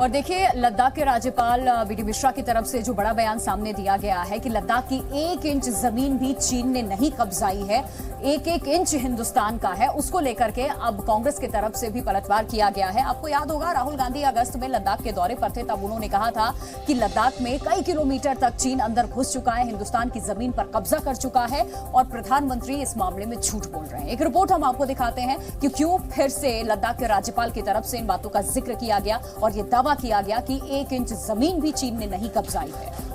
और देखिए, लद्दाख के राज्यपाल बीडी मिश्रा की तरफ से जो बड़ा बयान सामने दिया गया है कि लद्दाख की 1 इंच जमीन भी चीन ने नहीं कब्जाई है, 1-1 इंच हिंदुस्तान का है, उसको लेकर के अब कांग्रेस की तरफ से भी पलटवार किया गया है। आपको याद होगा, राहुल गांधी अगस्त में लद्दाख के दौरे पर थे, तब उन्होंने कहा था कि लद्दाख में कई किलोमीटर तक चीन अंदर घुस चुका है, हिंदुस्तान की जमीन पर कब्जा कर चुका है और प्रधानमंत्री इस मामले में झूठ बोल रहे हैं। एक रिपोर्ट हम आपको दिखाते हैं कि क्यों फिर से लद्दाख के राज्यपाल की तरफ से इन बातों का जिक्र किया गया और यह दावा किया गया कि 1 इंच जमीन भी चीन ने नहीं कब्जाई है।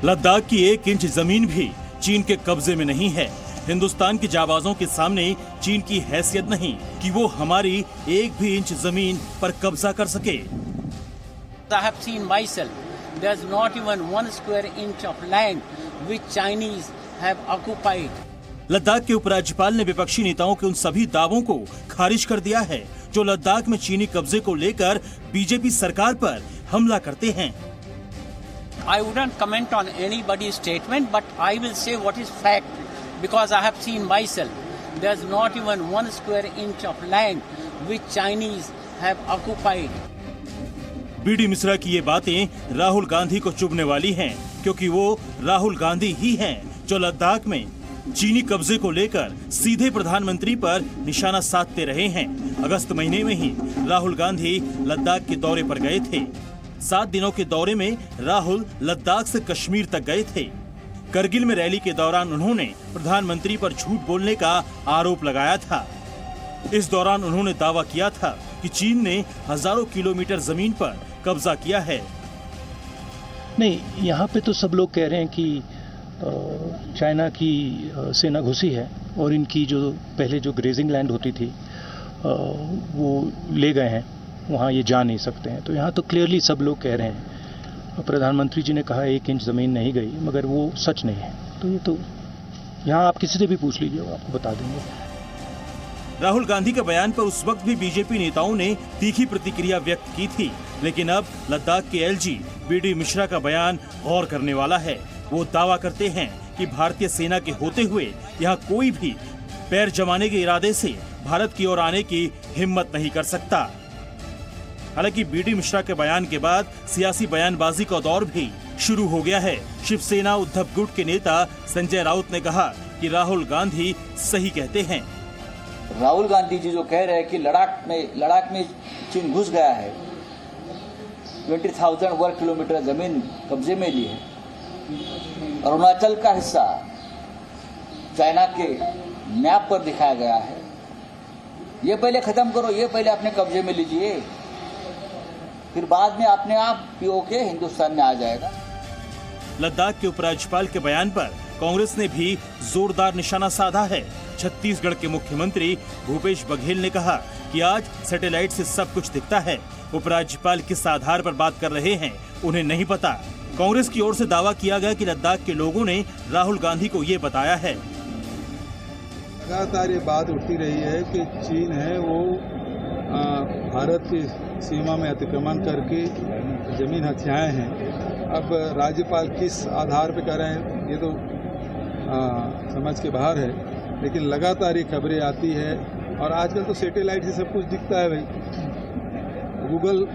लद्दाख की 1 इंच जमीन भी चीन के कब्जे में नहीं है। हिंदुस्तान के जाबाजों के सामने चीन की हैसियत नहीं कि वो हमारी 1 भी इंच जमीन पर कब्जा कर सके। I have seen myself. There's not even 1 square inch of land which Chinese have occupied. Ladakh के उपराज्यपाल ने विपक्षी नेताओं के उन सभी दावों को खारिज कर दिया है जो लद्दाख में चीनी कब्जे को लेकर बीजेपी सरकार पर हमला करते हैं। I wouldn't comment on anybody's statement, but I will say what is fact because I have seen myself. There's not even 1 square inch of land which Chinese have occupied. BD Mishra की ये बातें राहुल गांधी को चुभने वाली हैं, क्योंकि वो राहुल गांधी ही हैं जो लद्दाख में चीनी कब्जे को लेकर सीधे प्रधानमंत्री पर निशाना साधते रहे हैं। अगस्त महीने में ही राहुल गांधी लद्दाख के दौरे पर गए थे। 7 दिनों के दौरे में राहुल लद्दाख से कश्मीर तक गए थे। करगिल में रैली के दौरान उन्होंने प्रधानमंत्री पर झूठ बोलने का आरोप लगाया था। इस दौरान उन्होंने दावा किया था कि चीन ने हजारों किलोमीटर जमीन पर कब्जा किया है। नहीं, यहाँ पे तो सब लोग कह रहे हैं कि चाइना की सेना घुसी है और इनकी जो पहले जो ग्रेजिंग लैंड होती थी वो ले गए हैं, वहाँ ये जा नहीं सकते हैं। तो यहाँ तो क्लियरली सब लोग कह रहे हैं। प्रधानमंत्री जी ने कहा 1 इंच ज़मीन नहीं गई, मगर वो सच नहीं है। तो ये तो यहाँ आप किसी से भी पूछ लीजिए, वो आपको बता देंगे। राहुल गांधी के बयान पर उस वक्त भी बीजेपी नेताओं ने तीखी प्रतिक्रिया व्यक्त की थी, लेकिन अब लद्दाख के एलजी बीडी मिश्रा का बयान गौर करने वाला है। वो दावा करते हैं कि भारतीय सेना के होते हुए यहाँ कोई भी पैर जमाने के इरादे से भारत की ओर आने की हिम्मत नहीं कर सकता। हालांकि बीडी मिश्रा के बयान के बाद सियासी बयानबाजी का दौर भी शुरू हो गया है। शिवसेना उद्धव गुट के नेता संजय राउत ने कहा कि राहुल गांधी सही कहते हैं। राहुल गांधी जी जो कह रहे हैं कि लद्दाख में चीन घुस गया है, 20,000 वर्ग किलोमीटर जमीन कब्जे में ली है, अरुणाचल का हिस्सा चाइना के मैप पर दिखाया गया है। ये पहले खत्म करो, ये पहले अपने कब्जे में लीजिए, फिर बाद में अपने आप पीओके हिंदुस्तान में आ जाएगा। लद्दाख के उपराज्यपाल के बयान पर कांग्रेस ने भी जोरदार निशाना साधा है। छत्तीसगढ़ के मुख्यमंत्री भूपेश बघेल ने कहा कि आज सैटेलाइट से सब कुछ दिखता है। उपराज्यपाल किस आधार पर बात कर रहे हैं उन्हें नहीं पता। कांग्रेस की ओर से दावा किया गया कि लद्दाख के लोगों ने राहुल गांधी को ये बताया है। लगातार ये बात उठती रही है कि चीन है वो भारत की सीमा में अतिक्रमण करके जमीन हथियाए हैं। अब राज्यपाल किस आधार पे कर रहे हैं ये तो समझ के बाहर है, लेकिन लगातार ये खबरें आती है और आजकल तो सैटेलाइट से सब कुछ दिखता है भाई। गूगल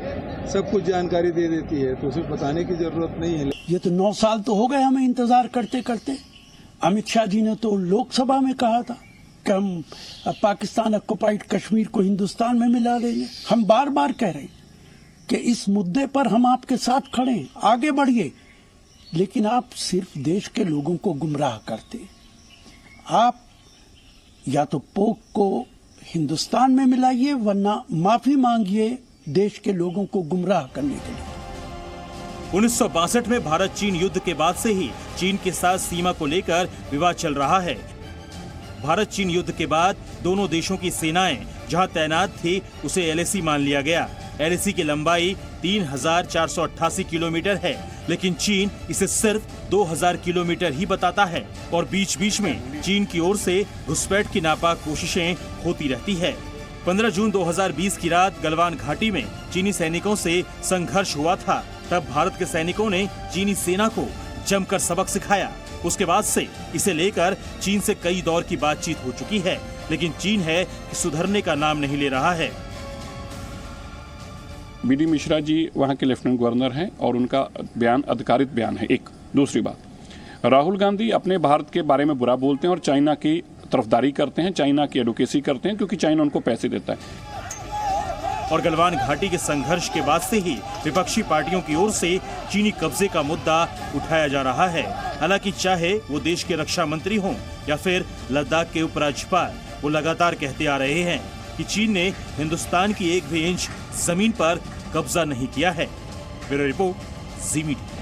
सब कुछ जानकारी दे देती है, तो उसे बताने की जरूरत नहीं है। ये तो 9 साल तो हो गए हमें इंतजार करते करते। अमित शाह जी ने तो लोकसभा में कहा था कि हम पाकिस्तान ऑक्युपाइड कश्मीर को हिंदुस्तान में मिला देंगे। हम बार बार कह रहे हैं कि इस मुद्दे पर हम आपके साथ खड़े हैं, आगे बढ़िए, लेकिन आप सिर्फ देश के लोगों को गुमराह करते। आप या तो पोक को हिंदुस्तान में मिलाइए, वरना माफी मांगिए देश के लोगों को गुमराह करने के लिए। 1962 में भारत चीन युद्ध के बाद से ही चीन के साथ सीमा को लेकर विवाद चल रहा है। भारत चीन युद्ध के बाद दोनों देशों की सेनाएं जहां तैनात थी उसे एलएसी मान लिया गया। एलएसी की लंबाई 3,488 किलोमीटर है, लेकिन चीन इसे सिर्फ 2,000 किलोमीटर ही बताता है और बीच बीच में चीन की ओर से घुसपैठ की नापाक कोशिशें होती रहती है। 15 जून 2020 की रात गलवान घाटी में चीनी सैनिकों से संघर्ष हुआ था। तब भारत के सैनिकों ने चीनी सेना को जमकर सबक सिखाया। उसके बाद से इसे लेकर चीन से कई दौर की बातचीत हो चुकी है, लेकिन चीन है कि सुधरने का नाम नहीं ले रहा है। बीडी मिश्रा जी वहाँ के लेफ्टिनेंट गवर्नर हैं और उनका बयान अधिकारित बयान है। एक दूसरी बात, राहुल गांधी अपने भारत के बारे में बुरा बोलते हैं और चाइना की तरफदारी करते हैं, चाइना की एडवोकेसी करते हैं, क्योंकि चाइना उनको पैसे देता है। और गलवान घाटी के संघर्ष के बाद से ही विपक्षी पार्टियों की ओर से चीनी कब्जे का मुद्दा उठाया जा रहा है। हालांकि चाहे वो देश के रक्षा मंत्री हों या फिर लद्दाख के उपराज्यपाल, वो लगातार कहते आ रहे हैं कि चीन ने हिंदुस्तान की एक भी इंच जमीन पर कब्जा नहीं किया है। ब्यूरो रिपोर्ट, जी मीडिया।